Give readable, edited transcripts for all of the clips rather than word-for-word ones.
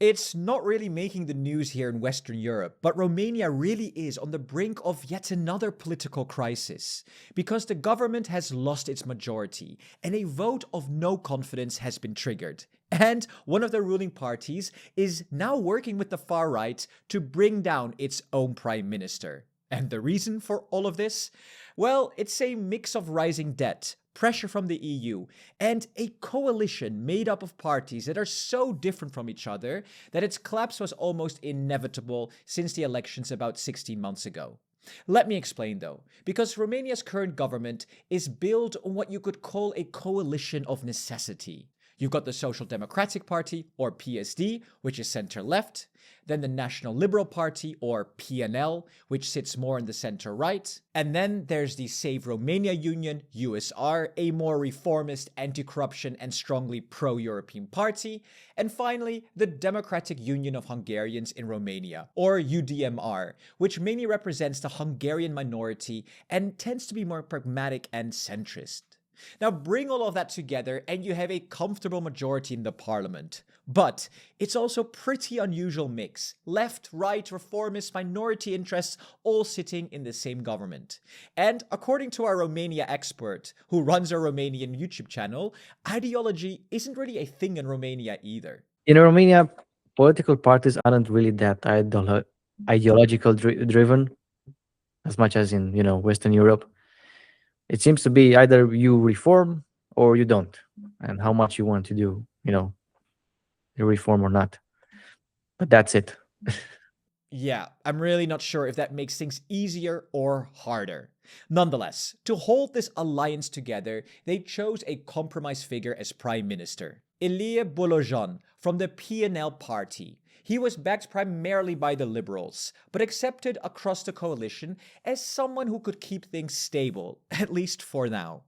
It's not really making the news here in Western Europe, but Romania really is on the brink of yet another political crisis because the government has lost its majority and a vote of no confidence has been triggered. And one of the ruling parties is now working with the far right to bring down its own prime minister. And the reason for all of this? Well, it's a mix of rising debt, pressure from the EU, and a coalition made up of parties that are so different from each other that its collapse was almost inevitable since the elections about 16 months ago. Let me explain though, because Romania's current government is built on what you could call a coalition of necessity. You've got the Social Democratic Party, or PSD, which is center-left, then the National Liberal Party, or PNL, which sits more in the center-right, and then there's the Save Romania Union, USR, a more reformist, anti-corruption and strongly pro-European party, and finally, the Democratic Union of Hungarians in Romania, or UDMR, which mainly represents the Hungarian minority and tends to be more pragmatic and centrist. Now bring all of that together and you have a comfortable majority in the parliament. But it's also a pretty unusual mix. Left, right, reformist, minority interests all sitting in the same government. And according to our Romania expert, who runs a Romanian YouTube channel, ideology isn't really a thing in Romania either. In Romania, political parties aren't really that ideological driven as much as in, Western Europe. It seems to be either you reform or you don't, and how much you want to do, you reform or not. But that's it. Yeah, I'm really not sure if that makes things easier or harder. Nonetheless, to hold this alliance together, they chose a compromise figure as prime minister, Ilie Bolojan from the PNL party. He was backed primarily by the Liberals, but accepted across the coalition as someone who could keep things stable, at least for now.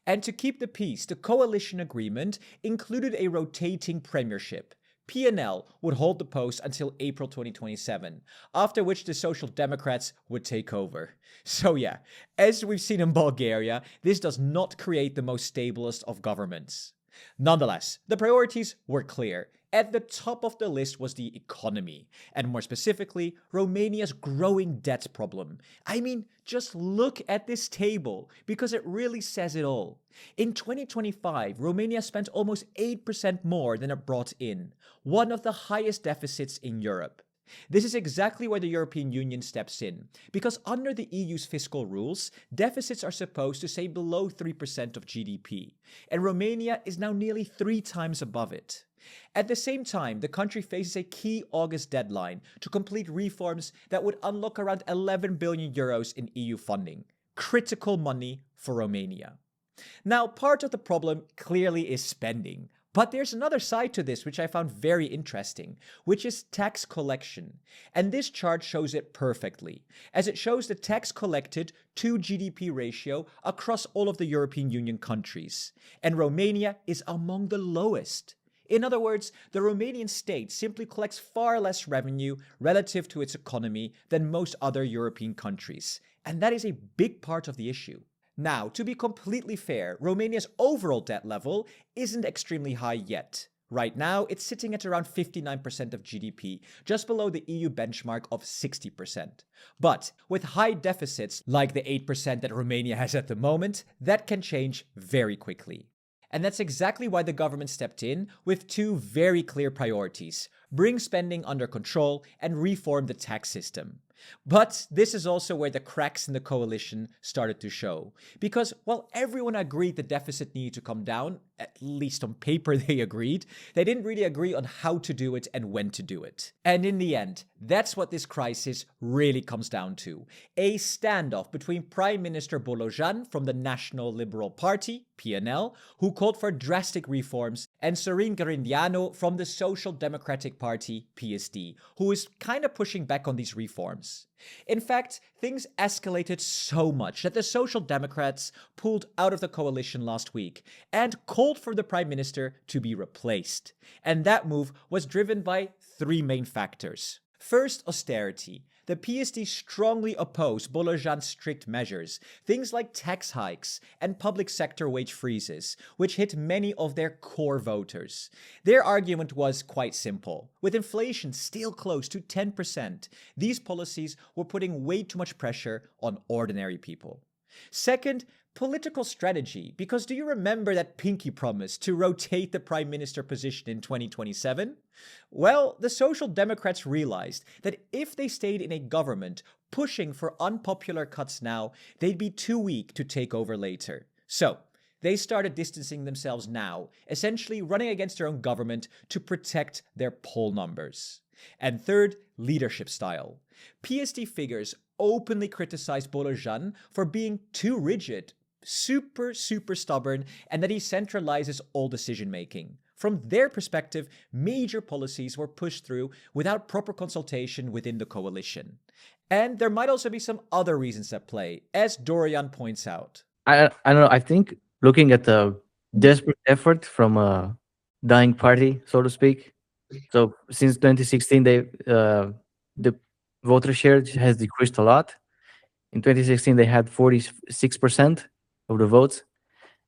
And to keep the peace, the coalition agreement included a rotating premiership. PNL would hold the post until April 2027, after which the Social Democrats would take over. So yeah, as we've seen in Bulgaria, this does not create the most stablest of governments. Nonetheless, the priorities were clear. At the top of the list was the economy, and more specifically, Romania's growing debt problem. I mean, just look at this table, because it really says it all. In 2025, Romania spent almost 8% more than it brought in, one of the highest deficits in Europe. This is exactly where the European Union steps in, because under the EU's fiscal rules, deficits are supposed to stay below 3% of GDP, and Romania is now nearly 3 times above it. At the same time, the country faces a key August deadline to complete reforms that would unlock around 11 billion euros in EU funding. Critical money for Romania. Now, part of the problem clearly is spending. But there's another side to this which I found very interesting, which is tax collection. And this chart shows it perfectly, as it shows the tax collected to GDP ratio across all of the European Union countries. And Romania is among the lowest. In other words, the Romanian state simply collects far less revenue relative to its economy than most other European countries. And that is a big part of the issue. Now, to be completely fair, Romania's overall debt level isn't extremely high yet. Right now, it's sitting at around 59% of GDP, just below the EU benchmark of 60%. But with high deficits, like the 8% that Romania has at the moment, that can change very quickly. And that's exactly why the government stepped in with 2 very clear priorities: bring spending under control and reform the tax system. But this is also where the cracks in the coalition started to show. Because while everyone agreed the deficit needed to come down, at least on paper they agreed, they didn't really agree on how to do it and when to do it. And in the end, that's what this crisis really comes down to. A standoff between Prime Minister Bolojan from the National Liberal Party, PNL, who called for drastic reforms, and Sorin Grindeanu from the Social Democratic Party, PSD, who is kind of pushing back on these reforms. In fact, things escalated so much that the Social Democrats pulled out of the coalition last week and called for the Prime Minister to be replaced. And that move was driven by 3 main factors. First, austerity. The PSD strongly opposed Bolojan's strict measures, things like tax hikes and public sector wage freezes, which hit many of their core voters. Their argument was quite simple. With inflation still close to 10%, these policies were putting way too much pressure on ordinary people. Second, political strategy, because do you remember that pinky promise to rotate the prime minister position in 2027? Well, the Social Democrats realized that if they stayed in a government pushing for unpopular cuts now, they'd be too weak to take over later. So, they started distancing themselves now, essentially running against their own government to protect their poll numbers. And third, leadership style. PSD figures openly criticized Bolojan for being too rigid, super stubborn, and that he centralizes all decision-making. From their perspective, major policies were pushed through without proper consultation within the coalition. And there might also be some other reasons at play, as Dorian points out. I don't know. I think looking at the desperate effort from a dying party, so to speak. So since 2016, the voter share has decreased a lot. In 2016, they had 46% of the votes,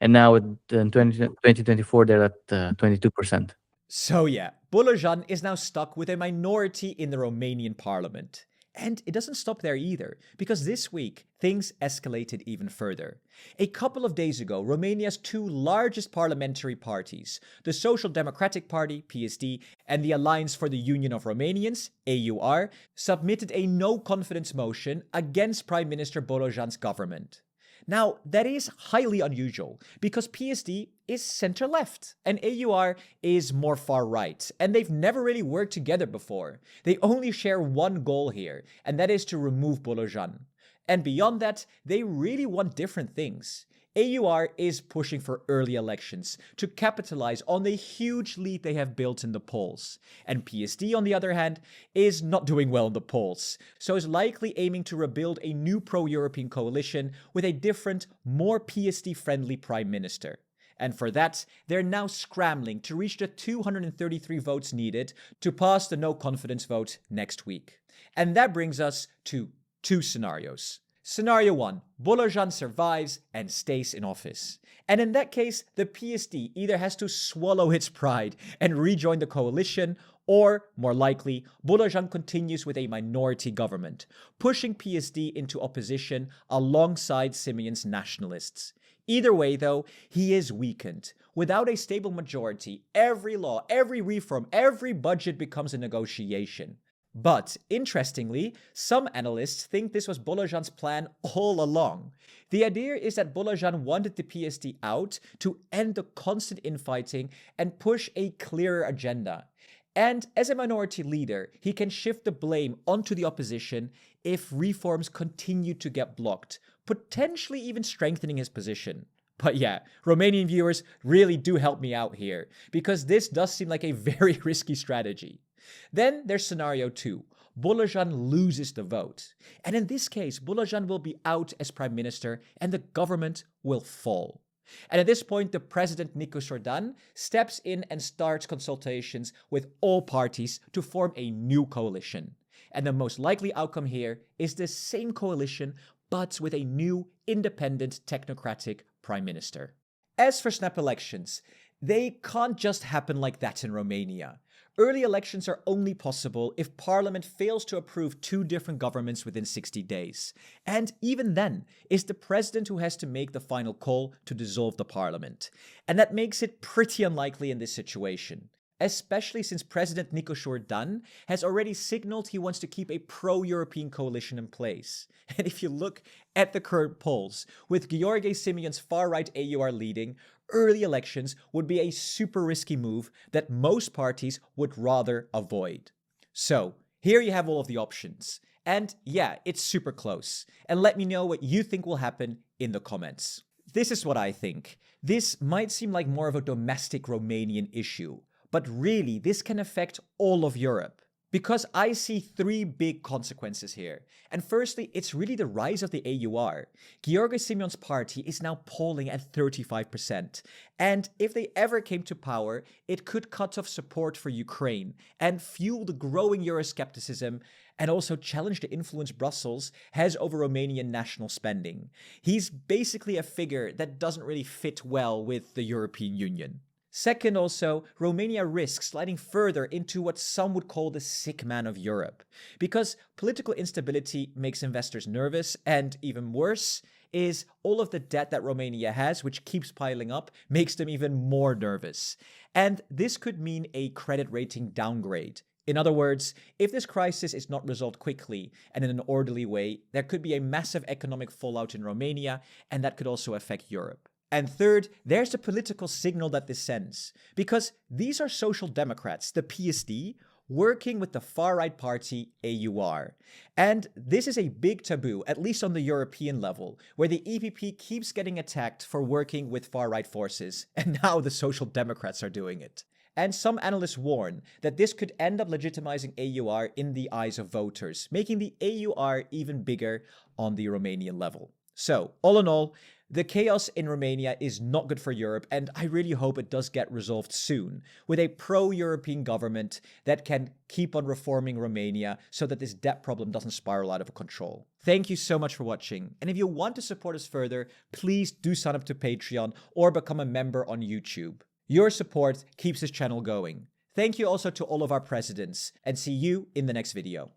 and now in 2024, they're at 22%. So yeah, Bolojan is now stuck with a minority in the Romanian parliament. And it doesn't stop there either, because this week, things escalated even further. A couple of days ago, Romania's two largest parliamentary parties, the Social Democratic Party, PSD, and the Alliance for the Union of Romanians, AUR, submitted a no-confidence motion against Prime Minister Bolojan's government. Now, that is highly unusual, because PSD is center-left, and AUR is more far-right, and they've never really worked together before. They only share one goal here, and that is to remove Bolojan. And beyond that, they really want different things. AUR is pushing for early elections to capitalize on the huge lead they have built in the polls. And PSD, on the other hand, is not doing well in the polls, so is likely aiming to rebuild a new pro-European coalition with a different, more PSD-friendly prime minister. And for that, they're now scrambling to reach the 233 votes needed to pass the no-confidence vote next week. And that brings us to two scenarios. Scenario 1, Bolojan survives and stays in office. And in that case, the PSD either has to swallow its pride and rejoin the coalition, or, more likely, Bolojan continues with a minority government, pushing PSD into opposition alongside Simeon's nationalists. Either way, though, he is weakened. Without a stable majority, every law, every reform, every budget becomes a negotiation. But, interestingly, some analysts think this was Bolojan's plan all along. The idea is that Bolojan wanted the PSD out to end the constant infighting and push a clearer agenda. And as a minority leader, he can shift the blame onto the opposition if reforms continue to get blocked, potentially even strengthening his position. But yeah, Romanian viewers really do help me out here, because this does seem like a very risky strategy. Then there's scenario 2. Bolojan loses the vote. And in this case, Bolojan will be out as prime minister and the government will fall. And at this point, the president, Nicu Jordan, steps in and starts consultations with all parties to form a new coalition. And the most likely outcome here is the same coalition, but with a new, independent, technocratic prime minister. As for snap elections, they can't just happen like that in Romania. Early elections are only possible if Parliament fails to approve two different governments within 60 days. And even then, it's the president who has to make the final call to dissolve the Parliament. And that makes it pretty unlikely in this situation, especially since President Nicu Jordan has already signaled he wants to keep a pro-European coalition in place. And if you look at the current polls, with Gheorghe Simeon's far-right AUR leading, early elections would be a super risky move that most parties would rather avoid. So, here you have all of the options. And yeah, it's super close. And let me know what you think will happen in the comments. This is what I think. This might seem like more of a domestic Romanian issue, but really this can affect all of Europe. Because I see three big consequences here. And firstly, it's really the rise of the AUR. Gheorghe Simeon's party is now polling at 35%. And if they ever came to power, it could cut off support for Ukraine and fuel the growing Euroscepticism and also challenge the influence Brussels has over Romanian national spending. He's basically a figure that doesn't really fit well with the European Union. Second, also, Romania risks sliding further into what some would call the sick man of Europe. Because political instability makes investors nervous, and even worse, is all of the debt that Romania has, which keeps piling up, makes them even more nervous. And this could mean a credit rating downgrade. In other words, if this crisis is not resolved quickly and in an orderly way, there could be a massive economic fallout in Romania, and that could also affect Europe. And third, there's the political signal that this sends. Because these are social democrats, the PSD, working with the far-right party AUR. And this is a big taboo, at least on the European level, where the EPP keeps getting attacked for working with far-right forces, and now the social democrats are doing it. And some analysts warn that this could end up legitimizing AUR in the eyes of voters, making the AUR even bigger on the Romanian level. So, all in all, the chaos in Romania is not good for Europe, and I really hope it does get resolved soon, with a pro-European government that can keep on reforming Romania so that this debt problem doesn't spiral out of control. Thank you so much for watching, and if you want to support us further, please do sign up to Patreon or become a member on YouTube. Your support keeps this channel going. Thank you also to all of our presidents, and see you in the next video.